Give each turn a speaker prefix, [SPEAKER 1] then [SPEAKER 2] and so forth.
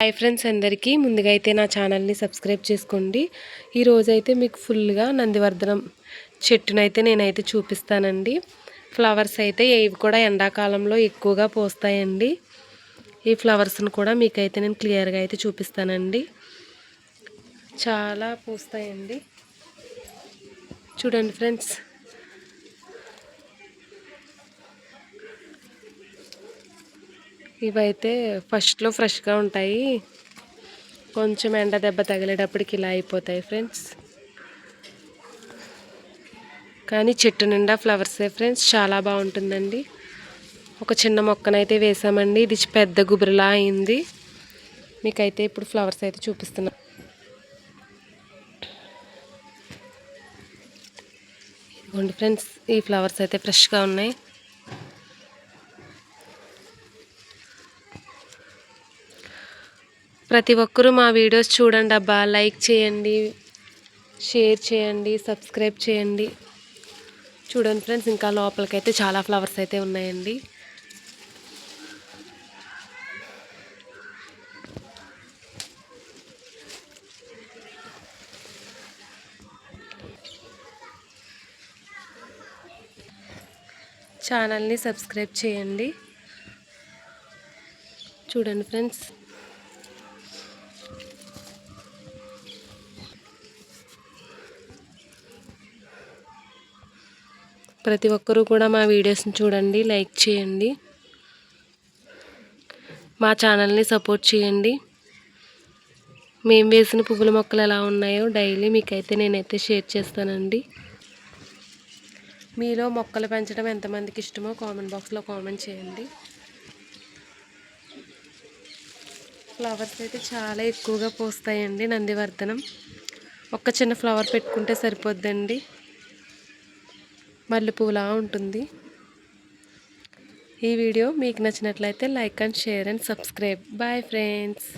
[SPEAKER 1] Hi friends అందరికీ ముందుగా అయితే నా ఛానల్ని సబ్స్క్రైబ్ చేసుకోండి. ఈరోజైతే మీకు ఫుల్గా నందివర్ధనం చెట్టునైతే నేనైతే చూపిస్తానండి. ఫ్లవర్స్ అయితే ఇవి కూడా ఎండాకాలంలో ఎక్కువగా పూస్తాయండి. ఈ ఫ్లవర్స్ను కూడా మీకైతే నేను క్లియర్గా అయితే చూపిస్తానండి. చాలా పూస్తాయండి. చూడండి ఫ్రెండ్స్, ఇవైతే ఫస్ట్లో ఫ్రెష్గా ఉంటాయి, కొంచెం ఎండ దెబ్బ తగిలేటప్పటికి ఇలా అయిపోతాయి ఫ్రెండ్స్. కానీ చెట్టు నిండా ఫ్లవర్సే ఫ్రెండ్స్, చాలా బాగుంటుందండి. ఒక చిన్న మొక్కనైతే వేసామండి, ఇది పెద్ద గుబురులా అయింది. మీకైతే ఇప్పుడు ఫ్లవర్స్ అయితే చూపిస్తున్నా. ఇదిగోండి ఫ్రెండ్స్, ఈ ఫ్లవర్స్ అయితే ఫ్రెష్గా ఉన్నాయి. ప్రతి ఒక్కరూ మా వీడియోస్ చూడండి అబ్బా, లైక్ చేయండి, షేర్ చేయండి, సబ్స్క్రైబ్ చేయండి. చూడండి ఫ్రెండ్స్, ఇంకా లోపలికైతే చాలా ఫ్లవర్స్ అయితే ఉన్నాయండి. ఛానల్ని సబ్స్క్రైబ్ చేయండి. చూడండి ఫ్రెండ్స్, ప్రతి ఒక్కరూ కూడా మా వీడియోస్ని చూడండి, లైక్ చేయండి, మా ఛానల్ని సపోర్ట్ చేయండి. మేము వేసిన పువ్వుల మొక్కలు ఎలా ఉన్నాయో డైలీ మీకైతే నేనైతే షేర్ చేస్తానండి. మీలో మొక్కలు పెంచడం ఎంతమందికి ఇష్టమో కామెంట్ బాక్స్లో కామెంట్ చేయండి. ఫ్లవర్స్ అయితే చాలా ఎక్కువగా పూస్తాయండి. నందివర్ధనం ఒక్క చిన్న ఫ్లవర్ పెట్టుకుంటే సరిపోద్దండి, మల్లెపూలా ఉంటుంది. ఈ వీడియో మీకు నచ్చినట్లయితే like and share and subscribe. Bye friends.